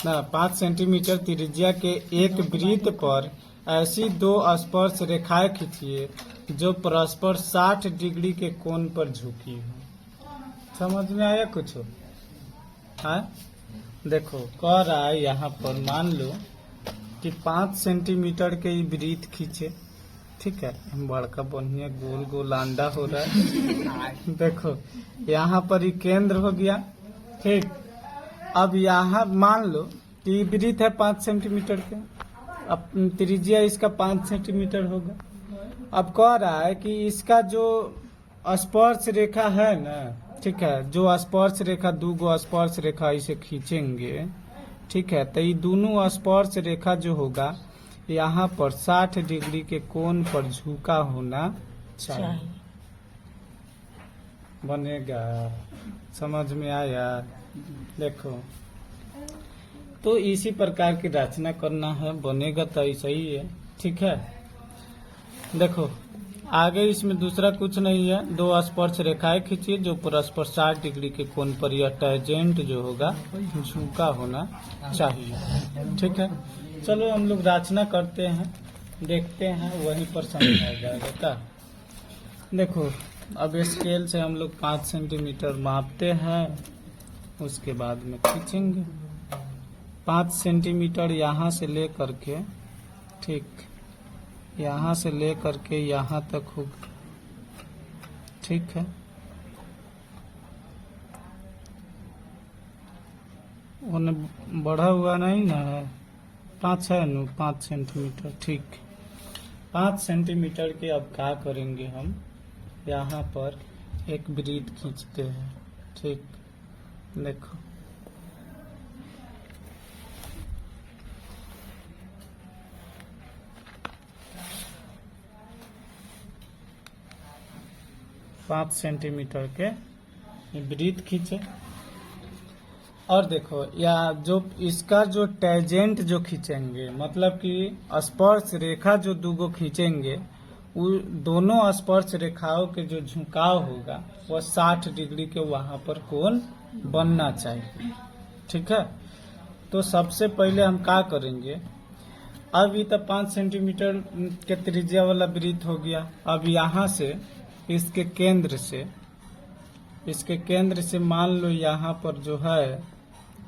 ना 5 सेंटीमीटर त्रिज्या के एक वृत्त पर ऐसी दो स्पर्श रेखाएं खींचिए जो परस्पर 60 डिग्री के कोण पर झुकी हो। समझ में आया कुछ? हाँ, देखो कह रहा है यहाँ पर, मान लो कि 5 सेंटीमीटर के ये वृत्त खींचे, ठीक है, बड़का बढ़िया गोल गोल अंडा हो रहा है। देखो यहाँ पर ही केंद्र हो गया, ठीक। अब यहाँ मान लो कि वृत्त है 5 सेंटीमीटर के, अब त्रिज्या इसका 5 सेंटीमीटर होगा। अब कह रहा है कि इसका जो स्पर्श रेखा है ना, ठीक है, जो स्पर्श रेखा, दो स्पर्श रेखा इसे खींचेंगे, ठीक है, तो ये दोनों स्पर्श रेखा जो होगा यहाँ पर 60 डिग्री के कोण पर झुका होना चाहिए। बनेगा? समझ में आया? देखो, तो इसी प्रकार की रचना करना है, बनेगा तो ऐसा ही है, ठीक है। देखो आगे इसमें दूसरा कुछ नहीं है, दो स्पर्श रेखाएं खींचिए जो परस्पर 60 डिग्री के कोण पर यह टेंजेंट जो होगा झुका होना चाहिए, ठीक है। चलो हम लोग रचना करते हैं, देखते हैं, वहीं पर समझ आ जाएगा क्या। देखो अब स्केल से हम लोग 5 सेंटीमीटर मापते हैं, उसके बाद में खींचेंगे 5 सेंटीमीटर यहाँ से ले करके, ठीक, यहाँ से ले करके यहाँ तक होगा, ठीक है। उन्हें बढ़ा हुआ नहीं ना है, 5 है न, 5 सेंटीमीटर, ठीक। 5 सेंटीमीटर के अब क्या करेंगे हम, यहाँ पर एक वृत्त खींचते हैं, ठीक। देखो पाँच सेंटीमीटर के वृत्त खींचे, और देखो या जो इसका जो टेंजेंट जो खींचेंगे, मतलब कि स्पर्श रेखा जो दूगो खींचेंगे, वो दोनों स्पर्श रेखाओं के जो झुकाव होगा वह 60 डिग्री के वहां पर कोण बनना चाहिए, ठीक है। तो सबसे पहले हम क्या करेंगे, अब ये तो 5 सेंटीमीटर के त्रिज्या वाला वृत्त हो गया। अब यहाँ से इसके केंद्र से मान लो यहाँ पर जो है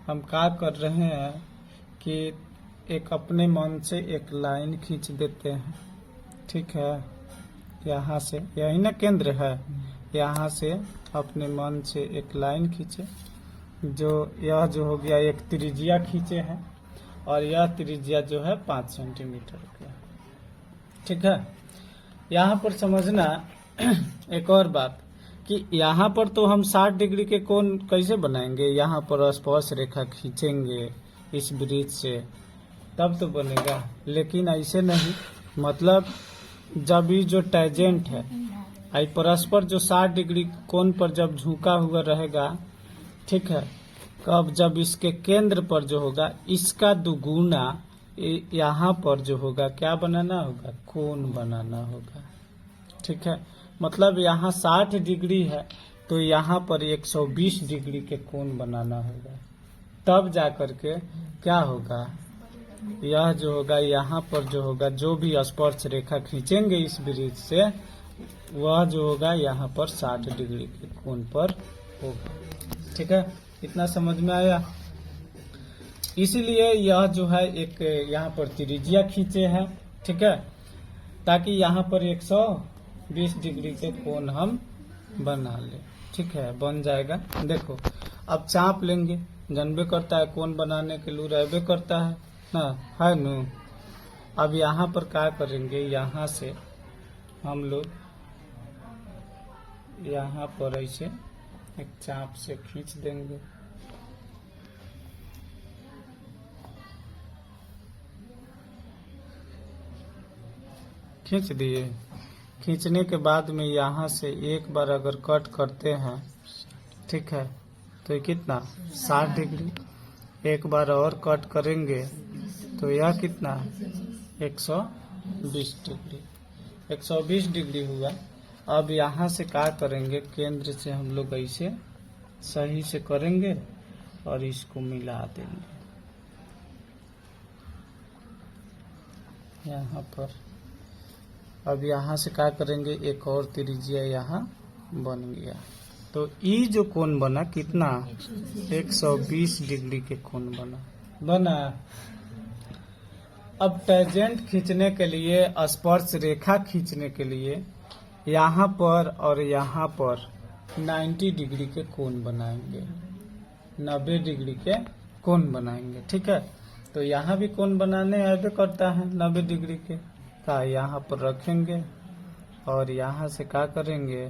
हम क्या कर रहे हैं कि एक अपने मन से एक लाइन खींच देते हैं, ठीक है। यहाँ से, यही ना केंद्र है, यहाँ से अपने मन से एक लाइन खींचे, जो यह जो हो गया एक त्रिज्या खींचे हैं, और यह त्रिज्या जो है 5 सेंटीमीटर का, ठीक है। यहाँ पर समझना एक और बात कि यहाँ पर तो हम 60 डिग्री के कोण कैसे बनाएंगे, यहाँ पर स्पर्श रेखा खींचेंगे इस वृत्त से तब तो बनेगा, लेकिन ऐसे नहीं। मतलब जब ये जो टेंजेंट है आई परस्पर जो 60 डिग्री कोण पर जब झुका हुआ रहेगा, ठीक है, कब जब इसके केंद्र पर जो होगा इसका दुगुना यहाँ पर जो होगा क्या बनाना होगा, कोण बनाना होगा, ठीक है। मतलब यहाँ 60 डिग्री है तो यहाँ पर 120 डिग्री के कोण बनाना होगा, तब जाकर के क्या होगा, यह जो होगा यहाँ पर जो होगा जो भी स्पर्श रेखा खींचेंगे इस वृत्त से, वह जो होगा यहाँ पर 60 डिग्री के कोण पर होगा, ठीक है। इतना समझ में आया? इसीलिए यह जो है एक यहाँ पर त्रिज्या खींचे हैं, ठीक है, ताकि यहाँ पर 120 डिग्री के कोण हम बना ले, ठीक है, बन जाएगा। देखो अब चाप लेंगे, जानबे करता है कोण बनाने के लिए रहबे करता है ना, है न। अब यहाँ पर क्या करेंगे, यहाँ से हम लोग यहाँ पर ऐसे एक चाप से खींच देंगे, खींच दिए। खींचने के बाद में यहाँ से एक बार अगर कट करते हैं, ठीक है, तो ये कितना 60 डिग्री, एक बार और कट करेंगे तो यह कितना 120 डिग्री, 120 डिग्री हुआ। अब यहाँ से क्या करेंगे, केंद्र से हम लोग ऐसे सही से करेंगे और इसको मिला देंगे, यहाँ पर। अब यहाँ से क्या करेंगे, एक और त्रिज्या यहाँ बन गया। तो ये जो कोण बना कितना, 120 डिग्री के कोण बना। अब टेंजेंट खींचने के लिए, स्पर्श रेखा खींचने के लिए यहाँ पर और यहाँ पर 90 डिग्री के कोण बनाएंगे, 90 डिग्री के कोण बनाएंगे। ठीक है, तो यहाँ भी कोण बनाने ऐसे करता है 90 डिग्री के का, यहाँ पर रखेंगे और यहाँ से क्या करेंगे,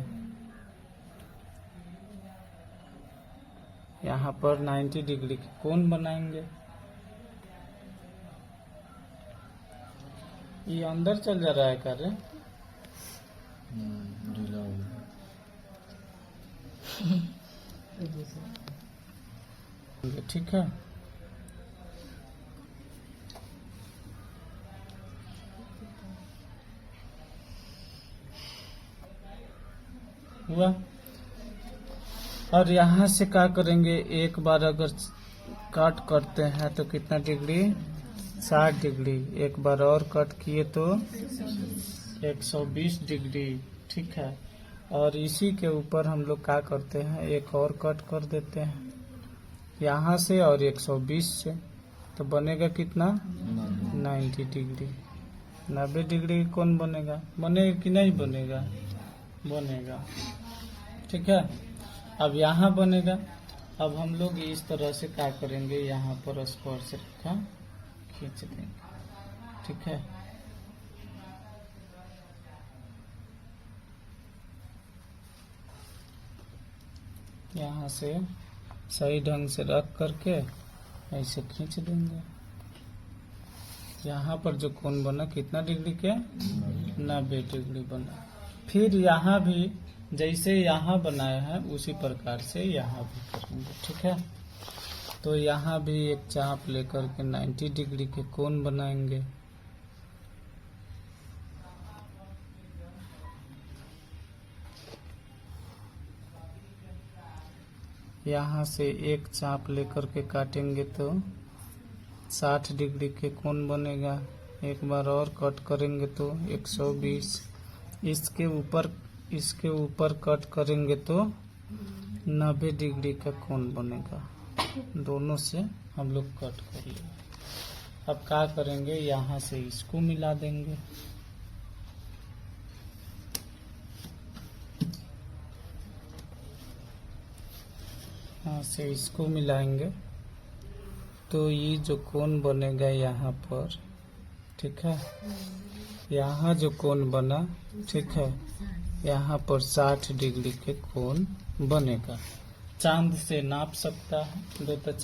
यहाँ पर 90 डिग्री के कोण बनाएंगे। ये अंदर चल जा रहा है कार्य, ठीक है। हुआ। और यहाँ से क्या करेंगे, एक बार अगर कट करते हैं तो कितना डिग्री, 60 डिग्री। एक बार और कट किए तो 120 डिग्री। ठीक है, और इसी के ऊपर हम लोग क्या करते हैं, एक और कट कर देते हैं यहाँ से और 120 से, तो बनेगा कितना, 90 डिग्री। 90 डिग्री कौन बनेगा कि नहीं बनेगा, बनेगा। ठीक है, अब यहाँ बनेगा। अब हम लोग इस तरह से क्या करेंगे, यहाँ पर स्पर्श रेखा खींच देंगे। ठीक है, यहाँ से सही ढंग से रख करके ऐसे खींच देंगे। यहाँ पर जो कोण बना कितना डिग्री के, 90 डिग्री बना। फिर यहाँ भी जैसे यहाँ बनाया है उसी प्रकार से यहाँ भी करेंगे। ठीक है, तो यहाँ भी एक चाप लेकर के 90 डिग्री के कोण बनाएंगे। यहाँ से एक चाप लेकर के काटेंगे तो 60 डिग्री के कोण बनेगा। एक बार और कट करेंगे तो 120। इसके ऊपर कट करेंगे तो 90 डिग्री का कोण बनेगा। दोनों से हम लोग कट कर लेंगे। अब क्या करेंगे, यहाँ से इसको मिला देंगे। यहाँ से इसको मिलाएंगे तो ये जो कोण बनेगा यहाँ पर, ठीक है, यहाँ जो कोण बना, ठीक है, यहाँ पर 60 डिग्री के कोण बनेगा। चांद से नाप सकता है, दो तो